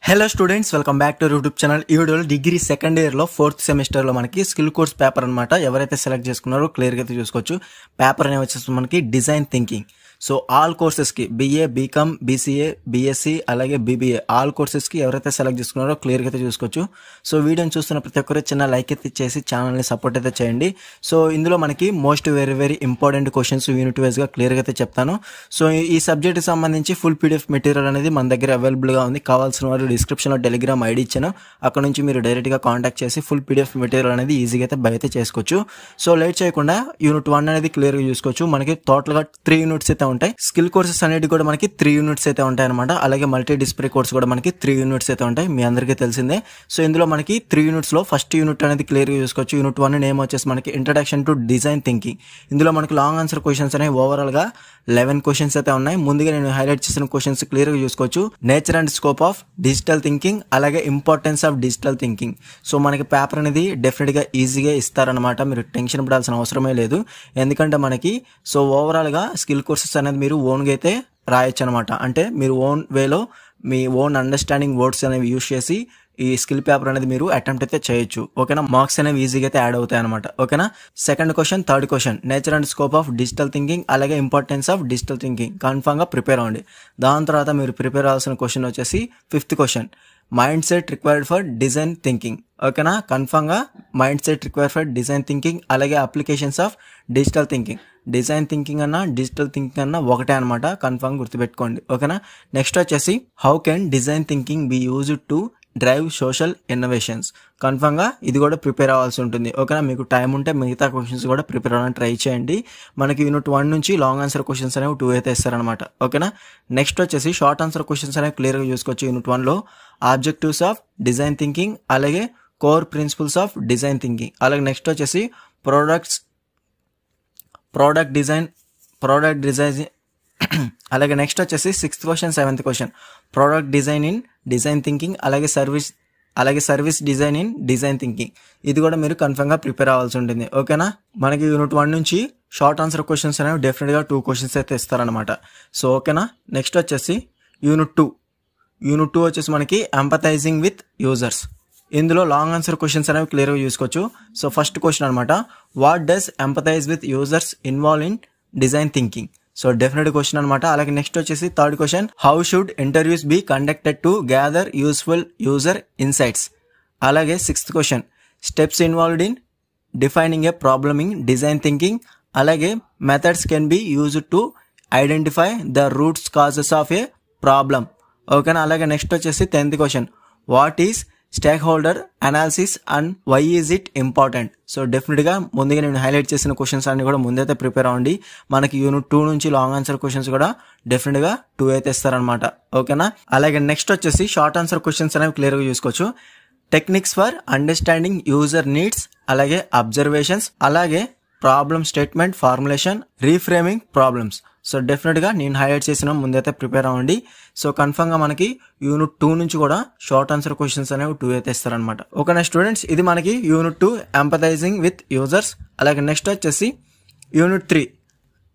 Hello students, welcome back to YouTube channel. ఈ వీడియోలో degree second year లో 4th semester లో మనకి స్కిల్ కోర్స్ పేపర్ అనమాట. ఎవరైతే సెలెక్ట్ చేసుకున్నారో క్లియర్ గా అయితే చూసుకోవచ్చు. పేపర్ అనేది వచ్చేసి మనకి design thinking. So all courses కి BA, BCom, BCA, BSc అలాగే BBA ఆల్ కోర్సెస్ కి ఎవరైతే సెలెక్ట్ చేసుకున్నారో క్లియర్ గా అయితే చూసుకోవచ్చు. సో వీడియోని చూస్తున్న ప్రతి ఒక్కరు చిన్న లైక్ అయితే చేసి ఛానల్ ని సపోర్ట్ అయితే చేయండి. సో ఇందులో మనకి most very important questions unit wise గా క్లియర్ గా అయితే చెప్తాను. సో ఈ సబ్జెక్ట్ కి సంబంధించి ఫుల్ PDF మెటీరియల్ అనేది మన దగ్గర అవైలబుల్ గా ఉంది. కావాల్సిన వారు డిస్క్రిప్షన్ లో టెలిగ్రామ్ ఐడి ఇచ్చాను, అక్కడ నుంచి మీరు డైరెక్ట్ గా కాంటాక్ట్ చేసి ఫుల్ PDF మెటీరియల్ అనేది ఈజీగా అయితే బై అయితే చేసుకోవచ్చు. సో లేట్ చేయకుండా యూనిట్ 1 అనేది క్లియర్ గా చూసుకోవచ్చు. మనకి టోటల్ గా 3 యూనిట్స్ అయితే ఉంటాయి. స్కిల్ కోర్సెస్ అనేది కూడా మనకి 3 యూనిట్స్ అయితే ఉంటాయి అనమాట. అలాగే మల్టీ డిస్ప్లే కోర్స్ కూడా మనకి 3 యూనిట్స్ అయితే ఉంటాయి, మీ అందరికీ తెలిసిందే. సో ఇందులో మనకి 3 యూనిట్స్ లో ఫస్ట్ యూనిట్ అనేది క్లియర్ గా చూసుకోవచ్చు. యూనిట్ 1 నేమ్ వచ్చేసి మనకి ఇంట్రడక్షన్ టు డిజైన్ థింకింగ్. ఇందులో మనకి లాంగ్ ఆన్సర్ క్వశ్చన్స్ అనేవి ఓవరాల్ గా 11 క్వశ్చన్స్ అయితే ఉన్నాయి. ముందుగా నేను హైలైట్ చేసిన క్వశ్చన్స్ క్లియర్ గా చూసుకోవచ్చు. Nature and scope of digital thinking, అలాగే importance of digital thinking. So మనకి పేపర్ అనేది డెఫినెట్ గా ఈజీగా ఇస్తారనమాట, మీరు టెన్షన్ పడాల్సిన అవసరమే లేదు. ఎందుకంటే మనకి సో ఓవరాల్ గా స్కిల్ కోర్సెస్ అనేది మీరు ఓన్ గా అయితే రాయొచ్చు అనమాట. అంటే మీరు ఓన్ వేలో మీ ఓన్ అండర్స్టాండింగ్ వర్డ్స్ అనేవి యూజ్ చేసి ఈ స్కిల్ పేపర్ అనేది మీరు అటెంప్ట్ అయితే చేయొచ్చు. ఓకేనా, మార్క్స్ అనేవి ఈజీగా అయితే యాడ్ అవుతాయి అనమాట. ఓకేనా, second question, third question nature and scope of digital thinking, అలాగే importance of digital thinking confirm గా ప్రిపేర్ అవ్వండి. దాని తర్వాత మీరు ప్రిపేర్ అవ్వాల్సిన క్వశ్చన్ వచ్చేసి fifth question, mindset required for design thinking. ఓకేనా, కన్ఫర్మ్ గా mindset required for design thinking, అలాగే applications of digital thinking. Design thinking అన్నా డిజిటల్ థింకింగ్ అన్నా ఒకటే అనమాట, కన్ఫర్మ్ గుర్తుపెట్టుకోండి. ఓకేనా, నెక్స్ట్ వచ్చేసి how can design thinking B used to drive social innovations. Confirm గా ఇది కూడా ప్రిపేర్ అవ్వాల్సి ఉంటుంది. ఓకేనా, మీకు టైం ఉంటే మిగతా క్వశ్చన్స్ కూడా ప్రిపేర్ అవ్వడానికి ట్రై చేయండి. మనకి యూనిట్ 1 నుంచి లాంగ్ ఆన్సర్ క్వశ్చన్స్ అనేవి 2 అయితే ఇస్తారనమాట. ఓకేనా, నెక్స్ట్ వచ్చేసి షార్ట్ ఆన్సర్ క్వశ్చన్స్ అనేవి క్లియర్ గా చూసుకోవచ్చు. యూనిట్ 1 లో ఆబ్జెక్టివ్స్ ఆఫ్ డిజైన్ థింకింగ్, అలాగే core principles of design thinking, అలాగే నెక్స్ట్ వచ్చేసి ప్రోడక్ట్ డిజైన్ అలాగే నెక్స్ట్ వచ్చేసి 6th question, 7th question product design in design thinking, అలాగే service design in design thinking. ఇది కూడా మీరు కన్ఫర్మ్ గా ప్రిపేర్ అవ్వాల్సి ఉంటుంది. ఓకేనా, మనకి యూనిట్ 1 నుంచి షార్ట్ ఆన్సర్ క్వశ్చన్స్ అనేవి డెఫినెట్ గా 2 క్వశ్చన్స్ అయితే ఇస్తారనమాట. సో ఓకేనా, నెక్స్ట్ వచ్చేసి యూనిట్ 2 వచ్చేసి మనకి ఎంపథైజింగ్ విత్ యూజర్స్. ఇందులో లాంగ్ ఆన్సర్ క్వశ్చన్స్ అనేవి క్లియర్ గా చూసుకోవచ్చు. సో ఫస్ట్ క్వశ్చన్ అనమాట, what does empathise with users involve in design thinking. So definite question అనమాట. అలాగే నెక్స్ట్ వచ్చేసి third question, how should interviews be conducted to gather useful user insights. అలాగే 6th question, steps involved in defining a problem in design thinking, అలాగే methods can be used to identify the roots causes of A problem. ఓకేనా, అలాగే next వచ్చేసి 10th question, what is stakeholder analysis and why is it important. So definite గా ముందుగా నేను highlight చేసిన questions అన్ని కూడా ముందైతే ప్రిపేర్ అవ్వండి. మనకి యూనిట్ 2 నుంచి లాంగ్ ఆన్సర్ క్వశ్చన్స్ కూడా డెఫినెట్ గా 2 అయితే ఇస్తారనమాట. ఓకేనా, అలాగే నెక్స్ట్ వచ్చేసి షార్ట్ ఆన్సర్ క్వశ్చన్స్ అనేవి క్లియర్ గా చూసుకోవచ్చు. Techniques for understanding user needs, అలాగే అబ్జర్వేషన్స్, అలాగే problem statement formulation, reframing problems. So definite గా నేను హైలైట్ చేసిన ముందైతే ప్రిపేర్ అవ్వండి. సో కన్ఫర్మ్ గా మనకి యూనిట్ 2 నుంచి కూడా షార్ట్ ఆన్సర్ క్వశ్చన్స్ అనేవి 2 అయితే ఇస్తారనమాట. ఓకేనా స్టూడెంట్స్, ఇది మనకి యూనిట్ 2 ఎంపథైజింగ్ విత్ యూజర్స్. అలాగే నెక్స్ట్ వచ్చేసి యూనిట్ 3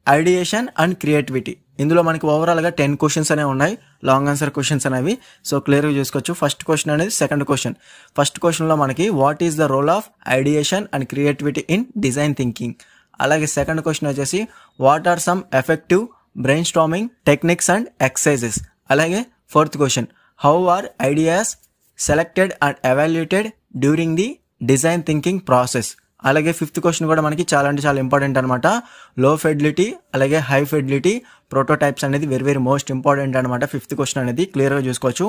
ఐడియేషన్ అండ్ క్రియేటివిటీ. ఇందులో మనకి ఓవరాల్ గా 10 క్వశ్చన్స్ అనేవి ఉన్నాయి, లాంగ్ ఆన్సర్ క్వశ్చన్స్ అనేవి. సో క్లియర్ గా చూసుకోవచ్చు. ఫస్ట్ క్వశ్చన్ అనేది సెకండ్ క్వశ్చన్. ఫస్ట్ క్వశ్చన్ లో మనకి what is the role of ideation and creativity in design thinking. అలాగే సెకండ్ క్వశ్చన్ వచ్చేసి what are some effective brainstorming techniques and exercises. అలాగే fourth question, how are ideas selected and evaluated during the design thinking process. అలాగే fifth question కూడా మనకి చాలా అంటే చాలా important అనమాట. లో ఫిడిలిటీ అలాగే హై ఫిడిలిటీ ప్రోటోటైప్స్ అనేది వెరీ మోస్ట్ ఇంపార్టెంట్ అనమాట. ఫిఫ్త్ క్వశ్చన్ అనేది క్లియర్ గా చూసుకోవచ్చు.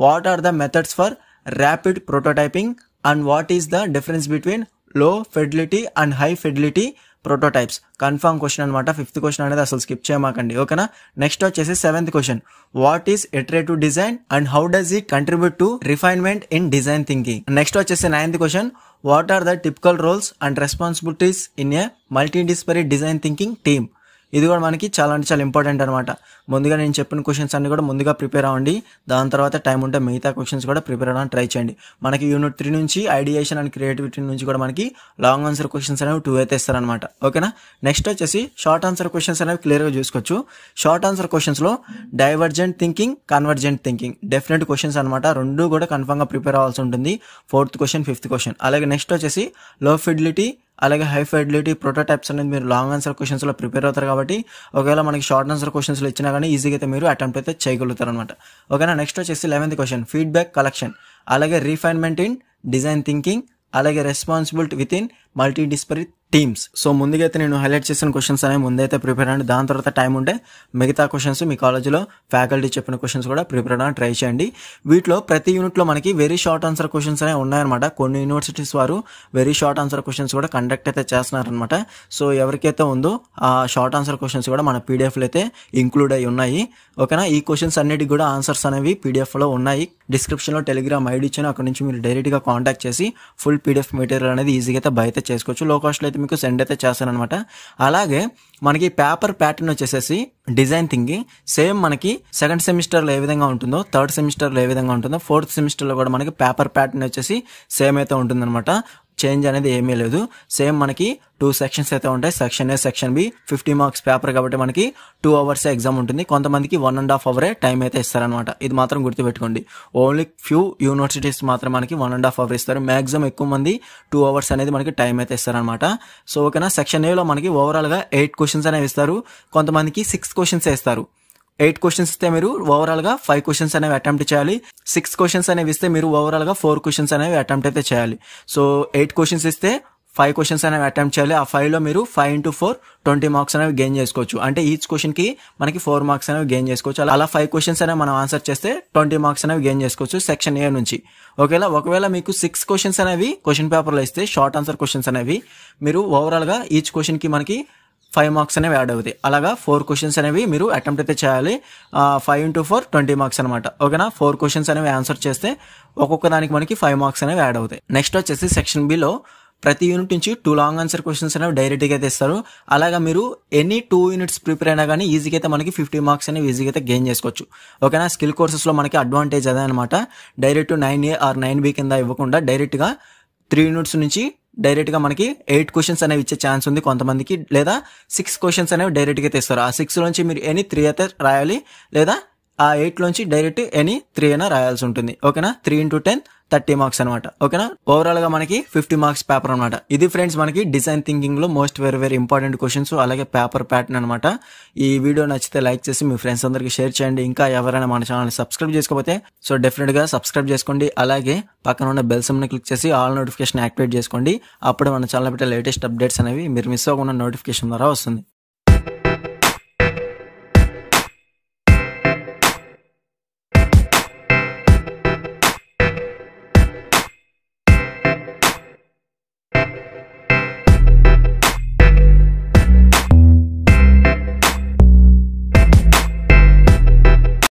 What are the methods for rapid prototyping and what is the difference between low fidelity and high fidelity prototypes. Confirm question అనమాట. Fifth question అనేది అసలు skip చేయమాకండి. ఓకేనా, నెక్స్ట్ వచ్చేసి 7th question, what is iterative design and how does it contribute to refinement in design thinking. Next వచ్చేసి 9th question, what are the typical roles and responsibilities in a multidisciplinary design thinking team. ఇది కూడా మనకి చాలా అంటే చాలా important అనమాట. ముందుగా నేను చెప్పిన క్వశ్చన్స్ అన్ని కూడా ముందుగా ప్రిపేర్ అవ్వండి. దాని తర్వాత టైం ఉంటే మిగతా క్వశ్చన్స్ కూడా ప్రిపేర్ అవ్వడానికి ట్రై చేయండి. మనకి యూనిట్ 3 నుంచి ఐడియేషన్ అండ్ క్రియేటివిటీ నుంచి కూడా మనకి లాంగ్ ఆన్సర్ క్వశ్చన్స్ అనేవి 2 అయితే ఇస్తారనమాట. ఓకేనా. నెక్స్ట్ వచ్చేసి షార్ట్ ఆన్సర్ క్వశ్చన్స్ అనేవి క్లియర్గా చూసుకోవచ్చు. షార్ట్ ఆన్సర్ క్వశ్చన్స్లో divergent thinking, convergent thinking definite questions అనమాట. రెండు కూడా కన్ఫర్మ్గా ప్రిపేర్ అవ్వాల్సి ఉంటుంది. 4th question, 5th question. అలాగే నెక్స్ట్ వచ్చేసి లో ఫిడిలిటీ అలాగే హై ఫిడిలిటీ ప్రోటోటైప్స్ అనేది మీరు లాంగ్ ఆన్సర్ క్వశ్చన్స్లో ప్రిపేర్ అవుతారు కాబట్టి ఒకవేళ మనకి షార్ట్ ఆన్సర్ క్వశ్చన్స్లో ఇచ్చినా కానీ ఈజీగా అయితే మీరు అటెంప్ట్ అయితే చేయగలుగుతారు అనమాట. ఓకేనా. నెక్స్ట్ వచ్చేసి 11th క్వశ్చన్ ఫీడ్బ్యాక్ కలెక్షన్, అలాగే రీఫైన్మెంట్ ఇన్ డిజైన్ థింకింగ్, అలాగే responsibility with in multi disparate teams. So ముందుగా అయితే నేను హైలైట్ చేసిన క్వశ్చన్స్ అనేవి ముందైతే ప్రిపేర్ అవ్వండి. దాని తర్వాత టైం ఉంటే మిగతా క్వశ్చన్స్ మీ కాలేజీలో ఫ్యాకల్టీ చెప్పిన క్వశ్చన్స్ కూడా ప్రిపేర్ అవ్వడానికి ట్రై చేయండి. వీటిలో ప్రతి యూనిట్లో మనకి వెరీ షార్ట్ ఆన్సర్ క్వశ్చన్స్ అనేవి ఉన్నాయన్నమాట. కొన్ని యూనివర్సిటీస్ వారు వెరీ షార్ట్ ఆన్సర్ క్వశ్చన్స్ కూడా కండక్ట్ అయితే చేస్తున్నారనమాట. సో ఎవరికైతే ఉందో ఆ షార్ట్ ఆన్సర్ క్వశ్చన్స్ కూడా మన పీడిఎఫ్లో అయితే ఇంక్లూడ్ అయి ఉన్నాయి. ఓకేనా. ఈ క్వశ్చన్స్ అన్నిటికి కూడా ఆన్సర్స్ అనేవి పీడిఎఫ్లో ఉన్నాయి. డిస్క్రిప్షన్లో టెలిగ్రామ్ ఐడి ఇచ్చాను, అక్కడ నుంచి మీరు డైరెక్ట్గా కాంటాక్ట్ చేసి ఫుల్ పీడిఎఫ్ మెటీరియల్ అనేది ఈజీగా అయితే బై అయితే చేసుకోవచ్చు. లో కాస్ట్లో అయితే మీకు సెండ్ అయితే చేస్తానమాట. అలాగే మనకి పేపర్ ప్యాటర్న్ వచ్చేసేసి డిజైన్ థింకింగ్ సేమ్ మనకి సెకండ్ సెమిస్టర్లో ఏ విధంగా ఉంటుందో, థర్డ్ సెమిస్టర్లో ఏ విధంగా ఉంటుందో, 4th సెమిస్టర్లో కూడా మనకి పేపర్ ప్యాటర్న్ వచ్చేసి సేమ్ అయితే ఉంటుందన్నమాట. చేంజ్ అనేది ఏమీ లేదు. సేమ్ మనకి 2 సెక్షన్స్ అయితే ఉంటాయి. Section A, section B. 50 marks paper కాబట్టి మనకి 2 hours ఎగ్జామ్ ఉంటుంది. కొంతమందికి 1.5 hour టైం అయితే ఇస్తారనమాట. ఇది మాత్రం గుర్తుపెట్టుకోండి. ఓన్లీ ఫ్యూ యూనివర్సిటీస్ మాత్రం మనకి 1.5 hour ఇస్తారు. మ్యాక్సిమం ఎక్కువ మంది 2 hours అనేది మనకి టైం అయితే ఇస్తారనమాట. సో ఓకేనా. సెక్షన్ ఏలో మనకి ఓవరాల్గా 8 క్వశ్చన్స్ అనేవి ఇస్తారు. కొంతమందికి 6 క్వశ్చన్స్ ఇస్తారు. 8 క్వశ్చన్స్ ఇస్తే మీరు ఓవరాల్గా 5 క్వశ్చన్స్ అనేవి అటెంప్ట్ చేయాలి. 6 క్వశ్చన్స్ అనేవి ఇస్తే మీరు ఓవరాల్గా 4 క్వశ్చన్స్ అనేవి అటెంప్ట్ అయితే చేయాలి. సో 8 క్వశ్చన్స్ ఇస్తే 5 క్వశ్చన్స్ అనేవి అటెంప్ట్ చేయాలి. ఆ 5లో మీరు 5 into 4 20 మార్క్స్ అనేవి గెయిన్ చేసుకోవచ్చు. అంటే ఈచ్ క్వశ్చన్కి మనకి 4 మార్క్స్ అనేవి గెయిన్ చేసుకోవచ్చు. అలా 5 క్వశ్చన్స్ అనేవి మనం ఆన్సర్ చేస్తే 20 మార్క్స్ అనేవి గెయిన్ చేసుకోవచ్చు సెక్షన్ ఏ నుంచి. ఒకవేళ మీకు 6 క్వశ్చన్స్ అనేవి క్వశ్చన్ పేపర్లో ఇస్తే షార్ట్ ఆన్సర్ క్వశ్చన్స్ అనేవి మీరు ఓవరాల్గా ఈచ్ క్వశ్చన్కి మనకి 5 మార్క్స్ అనేవి యాడ్ అవుతాయి. అలాగా 4 క్వశ్చన్స్ అనేవి మీరు అటెంప్ట్ అయితే చేయాలి. 5 into 4 20 మార్క్స్ అనమాట. ఓకేనా. 4 క్వశ్చన్స్ అనేవి ఆన్సర్ చేస్తే ఒక్కొక్క దానికి మనకి 5 మార్క్స్ అనేవి యాడ్ అవుతాయి. నెక్స్ట్ వచ్చేసి సెక్షన్ బిలో ప్రతి యూనిట్ నుంచి 2 లాంగ్ ఆన్సర్ క్వశ్చన్స్ అనేవి డైరెక్ట్గా అయితే ఇస్తారు. అలాగా మీరు ఎనీ 2 యూనిట్స్ ప్రిపేర్ అయినా కానీ ఈజీగా అయితే మనకి 50 మార్క్స్ అనేవి ఈజీగా అయితే గెయిన్ చేసుకోవచ్చు. ఓకేనా. స్కిల్ కోర్సెస్లో మనకి అడ్వాంటేజ్ అదే అనమాట. డైరెక్ట్ 9A ఆర్ 9B కింద ఇవ్వకుండా డైరెక్ట్గా 3 యూనిట్స్ నుంచి డైరెక్ట్గా మనకి 8 క్వశ్చన్స్ అనేవి ఇచ్చే ఛాన్స్ ఉంది కొంతమందికి, లేదా 6 క్వశ్చన్స్ అనేవి డైరెక్ట్గా తెస్తారు. ఆ 6 నుంచి మీరు ఎనీ 3 అయితే రాయాలి, లేదా ఆ 8 నుంచి డైరెక్ట్ ఎనీ 3 అయినా రాయాల్సి ఉంటుంది. ఓకేనా. 3 into 10 30 మార్క్స్ అనమాట. ఓకేనా. ఓవరాల్గా మనకి 50 మార్క్స్ పేపర్ అనమాట. ఇది ఫ్రెండ్స్ మనకి డిజైన్ థింకింగ్లో మోస్ట్ వెరీ ఇంపార్టెంట్ క్వశ్చన్స్, అలాగే పేపర్ ప్యాటర్న్ అనమాట. ఈ వీడియో నచ్చితే లైక్ చేసి మీ ఫ్రెండ్స్ అందరికీ షేర్ చేయండి. ఇంకా ఎవరైనా మన ఛానల్ని సబ్స్క్రైబ్ చేసుకోకపోతే సో డెఫినెట్గా సబ్స్క్రైబ్ చేసుకోండి. అలాగే పక్కన ఉన్న బెల్ సింబల్ని క్లిక్ చేసి ఆల్ నోటిఫికేషన్ యాక్టివేట్ చేసుకోండి. అప్పుడు మన ఛానల్ పెట్టే లేటెస్ట్ అప్డేట్స్ అనేవి మీరు మిస్ అవ్వకుండా నోటిఫికేషన్ ద్వారా వస్తుంది.